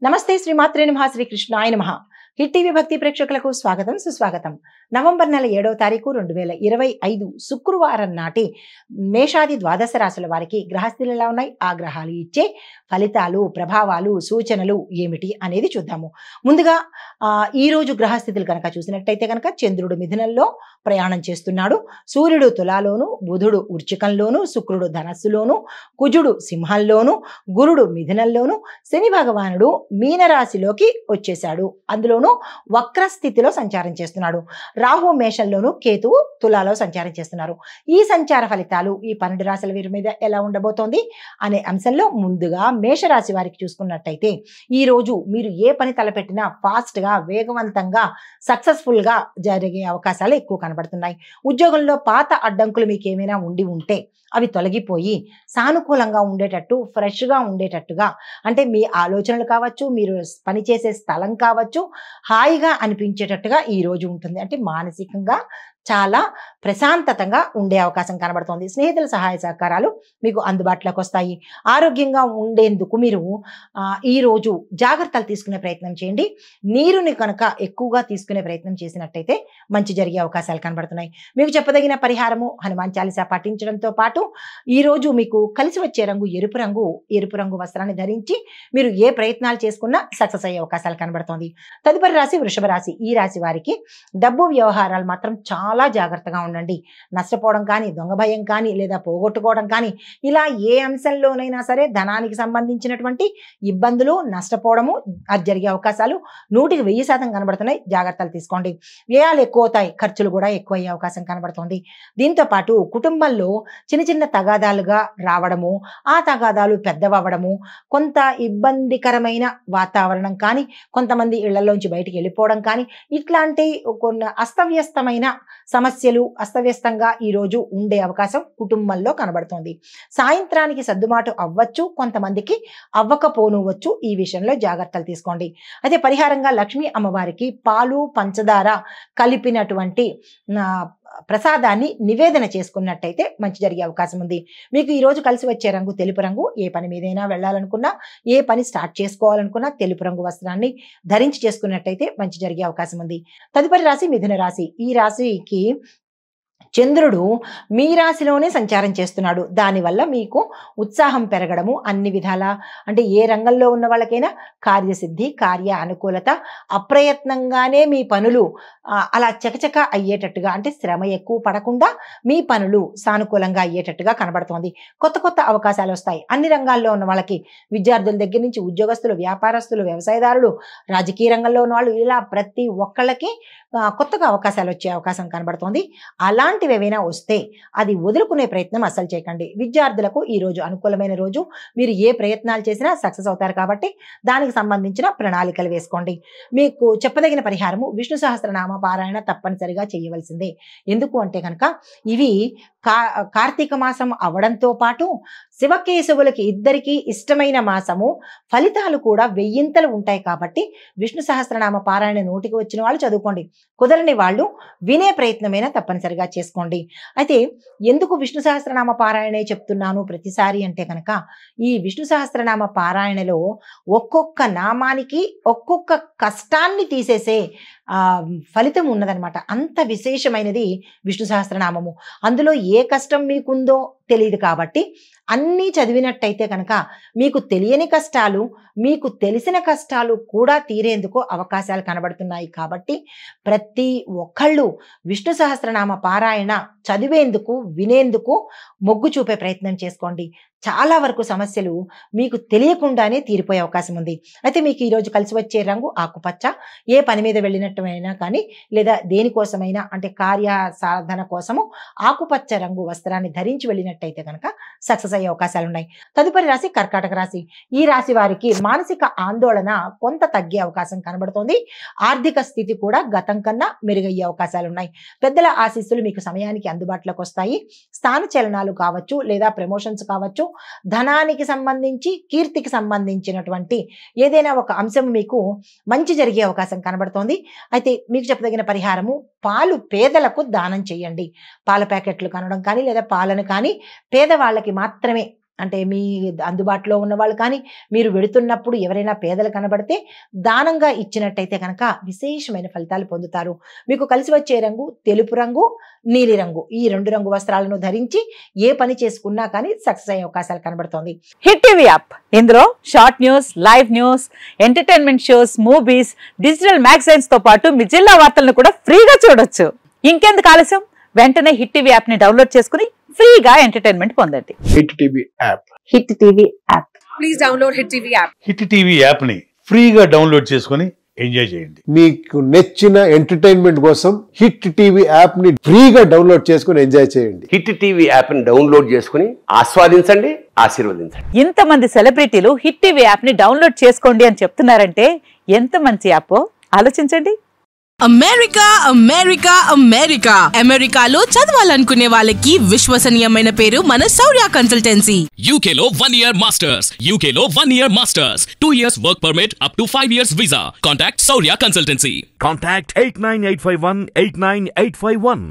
నమస్తే శ్రీమాత్రే నమః శ్రీ కృష్ణాయ నమః. హిట్ టీవీ భక్తి ప్రేక్షకులకు స్వాగతం సుస్వాగతం. నవంబర్ నెల 7వ తారీఖు 2025 శుక్రవారం నాటి మేషాది ద్వాదశ రాశుల వారికి గ్రహస్థితులు ఎలా ఉన్నాయి, ఆ గ్రహాలు ఇచ్చే ఫలితాలు, ప్రభావాలు, సూచనలు ఏమిటి అనేది చూద్దాము. ముందుగా ఈ రోజు గ్రహస్థితులు కనుక చూసినట్టయితే కనుక చంద్రుడు మిథునంలో ప్రయాణం చేస్తున్నాడు, సూర్యుడు తులాలోను, బుధుడు వృశ్చికంలోను, శుక్రుడు ధనస్సులోను, కుజుడు సింహంలోను, గురుడు మిథునంలోను, శని భగవానుడు మీనరాశిలోకి వచ్చేశాడు, అందులోను వక్ర స్థితిలో సంచారం చేస్తున్నాడు. రాహు మేషంలోను, కేతువు తులాలో సంచారం చేస్తున్నారు. ఈ సంచార ఫలితాలు ఈ 12 రాశుల వీరి మీద ఎలా ఉండబోతోంది అనే అంశంలో ముందుగా మేషరాశి వారికి చూసుకున్నట్టయితే ఈ రోజు మీరు ఏ పని తలపెట్టినా ఫాస్ట్ గా, వేగవంతంగా, సక్సెస్ఫుల్ గా జరిగే అవకాశాలు ఎక్కువ కనబడుతున్నాయి. ఉద్యోగంలో పాత అడ్డంకులు మీకు ఏమైనా ఉంటే అవి తొలగిపోయి సానుకూలంగా ఉండేటట్టు, ఫ్రెష్ గా ఉండేటట్టుగా, అంటే మీ ఆలోచనలు కావచ్చు, మీరు పనిచేసే స్థలం కావచ్చు, హాయిగా అనిపించేటట్టుగా ఈ రోజు ఉంటుంది. అంటే మానసికంగా చాలా ప్రశాంతతంగా ఉండే అవకాశం కనబడుతోంది. స్నేహితుల సహాయ సహకారాలు మీకు అందుబాటులోకి వస్తాయి. ఆరోగ్యంగా ఉండేందుకు మీరు ఈ రోజు జాగ్రత్తలు తీసుకునే ప్రయత్నం చేయండి. నీరుని కనుక ఎక్కువగా తీసుకునే ప్రయత్నం చేసినట్టయితే మంచి జరిగే అవకాశాలు కనబడుతున్నాయి. మీకు చెప్పదగిన పరిహారము హనుమాన్ చాలీసా పాటించడంతో పాటు ఈ రోజు మీకు కలిసి వచ్చే రంగు ఎరుపు రంగు వస్త్రాన్ని ధరించి మీరు ఏ ప్రయత్నాలు చేసుకున్నా సక్సెస్ అయ్యే అవకాశాలు కనబడుతోంది. తదుపరి రాశి వృషభ రాశి. ఈ రాశి వారికి డబ్బు వ్యవహారాలు మాత్రం చాలా జాగ్రత్తగా ఉండండి. నష్టపోవడం కానీ, దొంగ భయం కానీ, లేదా పోగొట్టుకోవడం కానీ, ఇలా ఏ అంశంలోనైనా సరే ధనానికి సంబంధించినటువంటి ఇబ్బందులు, నష్టపోవడము అది జరిగే అవకాశాలు 100% కనబడుతున్నాయి. జాగ్రత్తలు తీసుకోండి. వ్యయాలు ఎక్కువ అవుతాయి, ఖర్చులు కూడా ఎక్కువ అయ్యే అవకాశం కనబడుతుంది. దీంతో పాటు కుటుంబంలో చిన్న తగాదాలుగా రావడము, ఆ తగాదాలు పెద్దవడము, కొంత ఇబ్బందికరమైన వాతావరణం కానీ, కొంతమంది ఇళ్లలోంచి బయటికి వెళ్ళిపోవడం కానీ, ఇట్లాంటి కొన్ని అస్తవ్యస్తమైన సమస్యలు అస్తవ్యస్తంగా ఈ రోజు ఉండే అవకాశం కుటుంబంలో కనబడుతోంది. సాయంత్రానికి సర్దుబాటు అవ్వచ్చు, కొంతమందికి అవ్వకపోనువచ్చు. ఈ విషయంలో జాగ్రత్తలు తీసుకోండి. అయితే పరిహారంగా లక్ష్మీ అమ్మవారికి పాలు, పంచదార కలిపినటువంటి ప్రసాదాన్ని నివేదన చేసుకున్నట్టయితే మంచి జరిగే అవకాశం ఉంది. మీకు ఈ రోజు కలిసి వచ్చే రంగు తెలుపు రంగు. ఏ పని మీదైనా వెళ్ళాలనుకున్నా, ఏ పని స్టార్ట్ చేసుకోవాలనుకున్నా తెలుపు రంగు వస్త్రాన్ని ధరించి చేసుకున్నట్టయితే మంచి జరిగే అవకాశం ఉంది. తదుపరి రాశి మిథున రాశి. ఈ రాశికి చంద్రుడు మీ రాశిలోనే సంచారం చేస్తున్నాడు. దానివల్ల మీకు ఉత్సాహం పెరగడము, అన్ని విధాల, అంటే ఏ రంగంలో ఉన్న వాళ్ళకైనా కార్యసిద్ధి, కార్య అనుకూలత, అప్రయత్నంగానే మీ పనులు అలా చకచక అయ్యేటట్టుగా, అంటే శ్రమ ఎక్కువ పడకుండా మీ పనులు సానుకూలంగా అయ్యేటట్టుగా కనబడుతోంది. కొత్త అవకాశాలు వస్తాయి. అన్ని రంగాల్లో ఉన్న వాళ్ళకి, విద్యార్థుల దగ్గర నుంచి ఉద్యోగస్తులు, వ్యాపారస్తులు, వ్యవసాయదారులు, రాజకీయ రంగంలో ఉన్న వాళ్ళు, ఇలా ప్రతి ఒక్కళ్ళకి కొత్తగా అవకాశాలు వచ్చే అవకాశం కనబడుతోంది. అలాంటివి ఏవైనా వస్తే అది వదులుకునే ప్రయత్నం అస్సలు చేయకండి. విద్యార్థులకు ఈ రోజు అనుకూలమైన రోజు. మీరు ఏ ప్రయత్నాలు చేసినా సక్సెస్ అవుతారు కాబట్టి దానికి సంబంధించిన ప్రణాళికలు వేసుకోండి. మీకు చెప్పదగిన పరిహారము విష్ణు సహస్రనామ పారాయణ తప్పనిసరిగా చేయవలసిందే. ఎందుకు అంటే కనుక ఇవి కార్తీక మాసం అవడంతో పాటు శివకేశవులకి ఇద్దరికీ ఇష్టమైన మాసము, ఫలితాలు కూడా 1000 ఉంటాయి కాబట్టి విష్ణు సహస్రనామ పారాయణ నోటికి వచ్చిన వాళ్ళు చదువుకోండి, కుదరని వాళ్ళు వినే ప్రయత్నమైనా తప్పనిసరిగా చేసుకోండి. అయితే ఎందుకు విష్ణు సహస్రనామ పారాయణే చెప్తున్నాను ప్రతిసారి అంటే కనుక ఈ విష్ణు సహస్రనామ పారాయణలో ఒక్కొక్క నామానికి ఒక్కొక్క కష్టాన్ని తీసేసే ఫలితం ఉన్నదనమాట. అంత విశేషమైనది విష్ణు సహస్రనామము. అందులో ఏ కష్టం మీకుందో తెలియదు కాబట్టి అన్నీ చదివినట్టయితే కనుక మీకు తెలియని కష్టాలు, మీకు తెలిసిన కష్టాలు కూడా తీరేందుకు అవకాశాలు కనబడుతున్నాయి. కాబట్టి ప్రతి ఒక్కళ్ళు విష్ణు సహస్రనామ పారాయణ చదివేందుకు, వినేందుకు మొగ్గు చూపే ప్రయత్నం చేసుకోండి. చాలా వరకు సమస్యలు మీకు తెలియకుండానే తీరిపోయే అవకాశం ఉంది. అయితే మీకు ఈరోజు కలిసి వచ్చే రంగు ఆకుపచ్చ. ఏ పని మీద వెళ్ళినట్టయినా కానీ, లేదా దేనికోసమైనా, అంటే కార్య సాధన కోసము ఆకుపచ్చ రంగు వస్త్రాన్ని ధరించి వెళ్ళినట్టయితే కనుక సక్సెస్ అయ్యే అవకాశాలు ఉన్నాయి. తదుపరి రాశి కర్కాటక రాశి. ఈ రాశి వారికి మానసిక ఆందోళన కొంత తగ్గే అవకాశం కనబడుతోంది. ఆర్థిక స్థితి కూడా గతం కన్నా మెరుగయ్యే అవకాశాలు ఉన్నాయి. పెద్దల ఆశీస్సులు మీకు సమయానికి అందుబాటులోకి వస్తాయి. స్థాన చలనాలు కావచ్చు, లేదా ప్రమోషన్స్ కావచ్చు, ధనానికి సంబంధించి, కీర్తికి సంబంధించినటువంటి ఏదైనా ఒక అంశం మీకు మంచి జరిగే అవకాశం కనబడుతోంది. అయితే మీకు చెప్పదగిన పరిహారము పాలు పేదలకు దానం చేయండి. పాల ప్యాకెట్లు కొనడం కానీ, లేదా పాలను కానీ పేదవాళ్ళకి మాత్రమే అంటే మీ అందుబాటులో ఉన్న వాళ్ళు కానీ మీరు వెడుతున్నప్పుడు ఎవరైనా పేదలు కనబడితే దానంగా ఇచ్చినట్టయితే కనుక విశేషమైన ఫలితాలు పొందుతారు. మీకు కలిసి వచ్చే రంగు తెలుపు రంగు, నీలి రంగు. ఈ 2 రంగు వస్త్రాలను ధరించి ఏ పని చేసుకున్నా కానీ సక్సెస్ అయ్యే అవకాశాలు కనబడుతోంది. హిట్ టీవీ యాప్ ఇందులో short news, live news, entertainment shows, movies, digital magazines తో పాటు మీ జిల్లా వార్తలను కూడా ఫ్రీగా చూడొచ్చు. ఇంకెందుకు ఆలస్యం, వెంటనే హిట్ టీవీ యాప్ ని డౌన్లోడ్ చేసుకుని ఫ్రీగా ఎంటర్టైన్మెంట్ పొందండి. Hit TV app. Hit TV app. Please download hit TV app. Hit TV app ని ఫ్రీగా డౌన్లోడ్ చేసుకుని ఎంజాయ్ చేయండి. మీకు నచ్చిన ఎంటర్టైన్మెంట్ కోసం హిట్ టీవీ యాప్ ని ఫ్రీగా డౌన్లోడ్ చేసుకుని ఎంజాయ్ చేయండి. హిట్ టీవీ యాప్ ని డౌన్లోడ్ చేసుకుని ఆస్వాదించండి, ఆశీర్వదించండి. ఇంతమంది సెలబ్రిటీలు హిట్ టీవీ యాప్ ని డౌన్లోడ్ చేసుకోండి అని చెప్తున్నారంటే ఎంత మంచి యాప్ ఆలోచించండి. అమెరికా అమెరికా అమెరికా అమెరికాలో చదవాలనుకునే వాళ్ళకి విశ్వసనీయమైన పేరు మన శౌర్య కన్సల్టెన్సీ. UK లో 1 year masters. UK లో 1 year masters. 2 years work permit up to 5 years visa. Contact Saurya Consultancy. Contact 89851 89851.